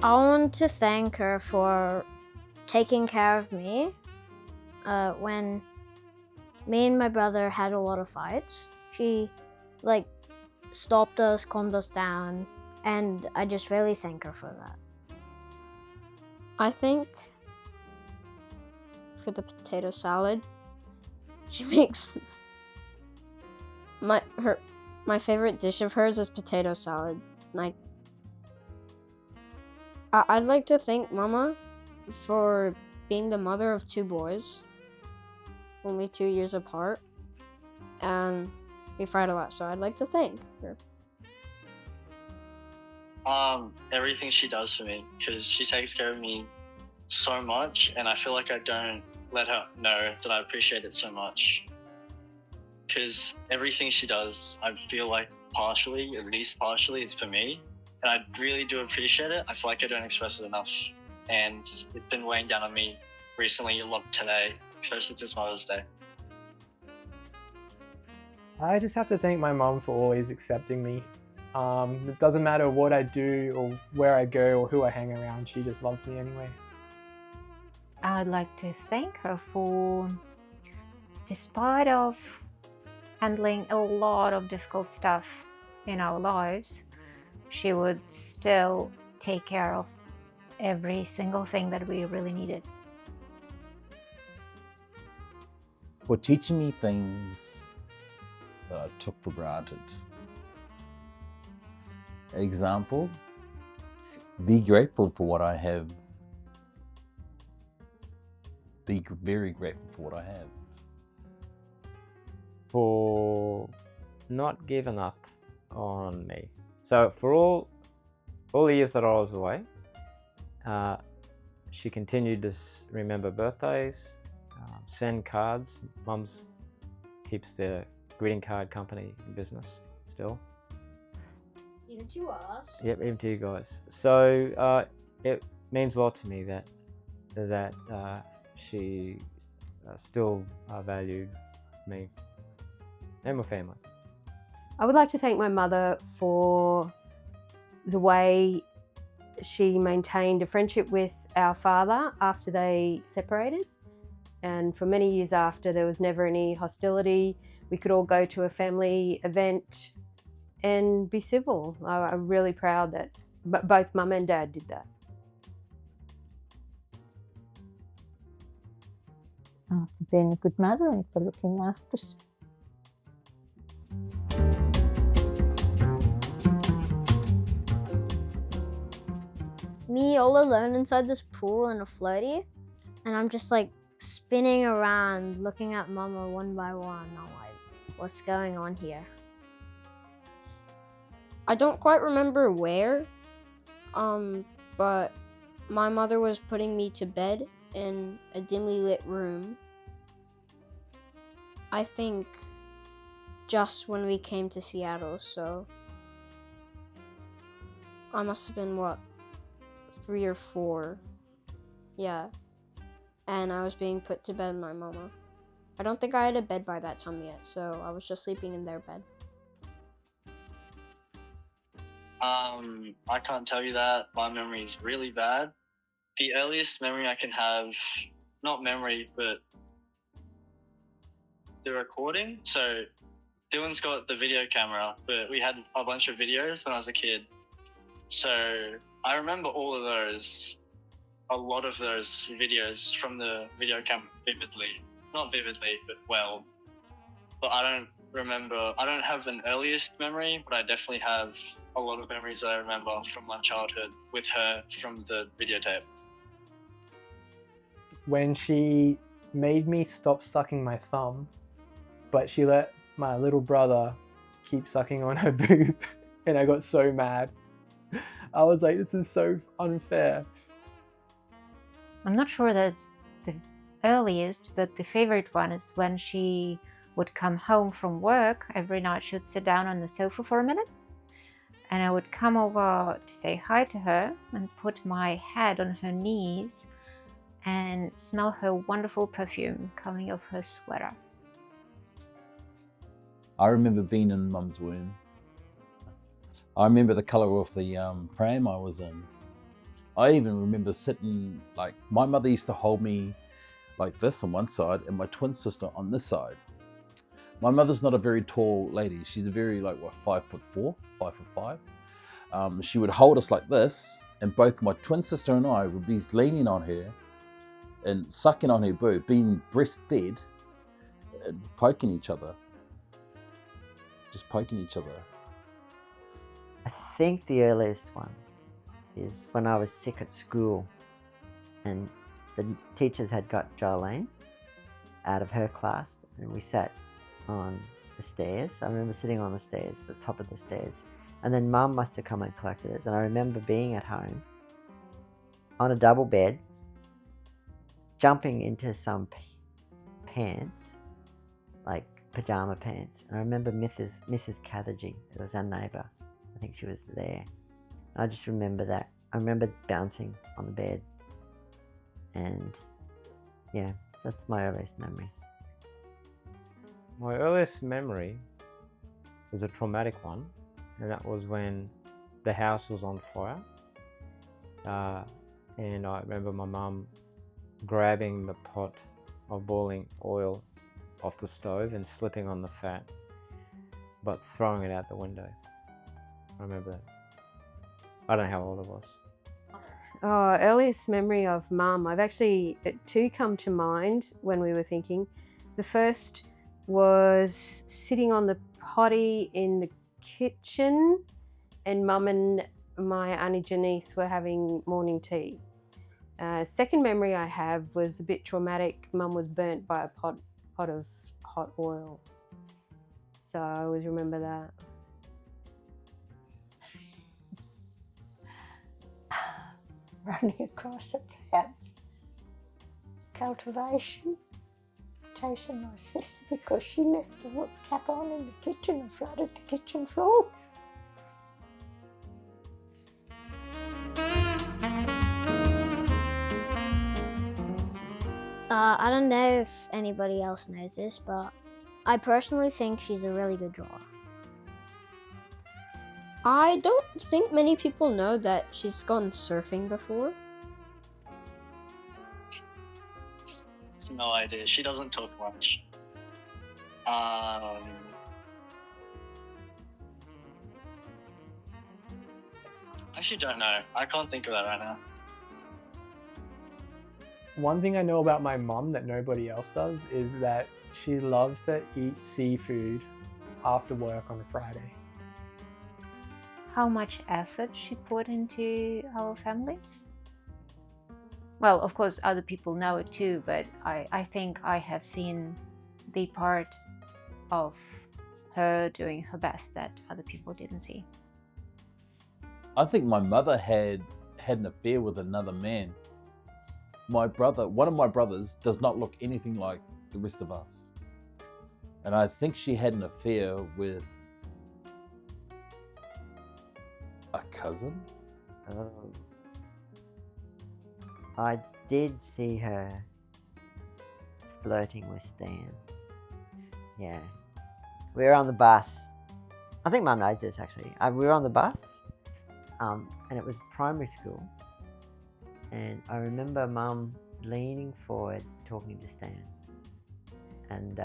I want to thank her for taking care of me when me and my brother had a lot of fights. She stopped us, calmed us down, and I just really thank her for that. I think for the potato salad, she makes my favorite dish of hers is potato salad. I'd like to thank Mama for being the mother of 2 boys, only 2 years apart, and we fight a lot, so I'd like to thank her. Everything she does for me, because she takes care of me so much, and I feel like I don't let her know that I appreciate it so much. Because everything she does, I feel like at least partially, it's for me. And I really do appreciate it. I feel like I don't express it enough. And it's been weighing down on me recently a lot today, especially this Mother's Day. I just have to thank my mum for always accepting me. It doesn't matter what I do or where I go or who I hang around, she just loves me anyway. I'd like to thank her for, despite of handling a lot of difficult stuff in our lives, she would still take care of every single thing that we really needed. For teaching me things that I took for granted. Example, be grateful for what I have. Be very grateful for what I have. For not giving up on me. So for all the years that I was away, she continued to remember birthdays, send cards. Mum's keeps the greeting card company in business still. Even to us? Yep, even to you guys. So it means a lot to me that she still valued me and my family. I would like to thank my mother for the way she maintained a friendship with our father after they separated. And for many years after, there was never any hostility. We could all go to a family event and be civil. I'm really proud that both Mum and Dad did that. For being a good mother and for looking after us. Me all alone inside this pool in a floaty, and I'm just spinning around looking at Mama one by one. I'm like, what's going on here? I don't quite remember where, but my mother was putting me to bed in a dimly lit room. I think just when we came to Seattle, so I must have been 3 or 4. Yeah. And I was being put to bed by my mama. I don't think I had a bed by that time yet, so I was just sleeping in their bed. I can't tell you that. My memory is really bad. The earliest memory I can have, not memory, but the recording. So Dylan's got the video camera, but we had a bunch of videos when I was a kid. So I remember all of those, a lot of those videos from the video camera vividly. Not vividly, but well. But I don't have an earliest memory, but I definitely have a lot of memories that I remember from my childhood with her from the videotape. When she made me stop sucking my thumb, but she let my little brother keep sucking on her boob, and I got so mad. I was like, this is so unfair. I'm not sure that's the earliest, but the favorite one is when she would come home from work. Every night she would sit down on the sofa for a minute, and I would come over to say hi to her and put my head on her knees and smell her wonderful perfume coming off her sweater. I remember being in Mum's womb. I remember the colour of the pram I was in. I even remember sitting, like, my mother used to hold me like this on one side and my twin sister on this side. My mother's not a very tall lady. She's a very, like, what, 5'4", 5'5". She would hold us like this, and both my twin sister and I would be leaning on her and sucking on her boob, being breastfed and poking each other. Just poking each other. I think the earliest one is when I was sick at school and the teachers had got Jolene out of her class and we sat on the stairs. I remember sitting on the stairs, the top of the stairs, and then Mum must have come and collected us. And I remember being at home on a double bed, jumping into some pants, like pajama pants. And I remember Mrs. Cathergy, who was our neighbour, I think she was there. I just remember that. I remember bouncing on the bed. And yeah, that's my earliest memory. My earliest memory was a traumatic one, and that was when the house was on fire. And I remember my mum grabbing the pot of boiling oil off the stove and slipping on the fat, but throwing it out the window. I remember that. I don't know how old I was. Oh, earliest memory of Mum. I've actually two come to mind when we were thinking. The first was sitting on the potty in the kitchen, and Mum and my Auntie Janice were having morning tea. Second memory I have was a bit traumatic. Mum was burnt by a pot of hot oil. So I always remember that. Running across a plough cultivation, chasing my sister because she left the tap on in the kitchen and flooded the kitchen floor. I don't know if anybody else knows this, but I personally think she's a really good drawer. I don't think many people know that she's gone surfing before. No idea. She doesn't talk much. I actually don't know. I can't think of that right now. One thing I know about my mum that nobody else does is that she loves to eat seafood after work on a Friday. How much effort she put into our family? Well, of course, other people know it too, but I think I have seen the part of her doing her best that other people didn't see. I think my mother had an affair with another man. One of my brothers does not look anything like the rest of us. And I think she had an affair with a cousin. I did see her flirting with Stan. Yeah. We were on the bus. I think Mum knows this actually. We were on the bus and it was primary school. And I remember Mum leaning forward talking to Stan. And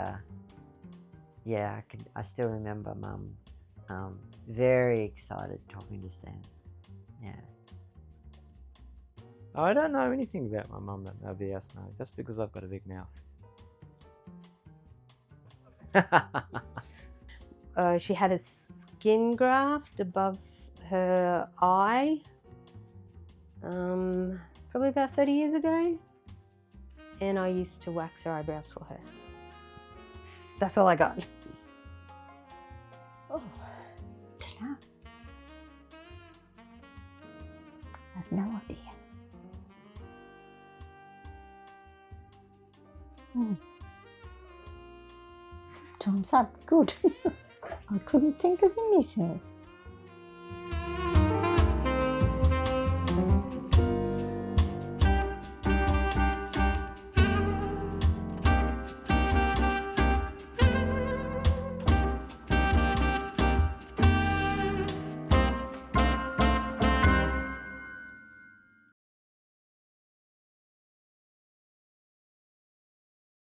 yeah, I still remember Mum very excited talking to Stan. Yeah. I don't know anything about my mum that nobody else knows. That's because I've got a big mouth. She had a skin graft above her eye, probably about 30 years ago, and I used to wax her eyebrows for her. That's all I got. Oh, don't know. I have no idea. Time's up. Good. I couldn't think of anything.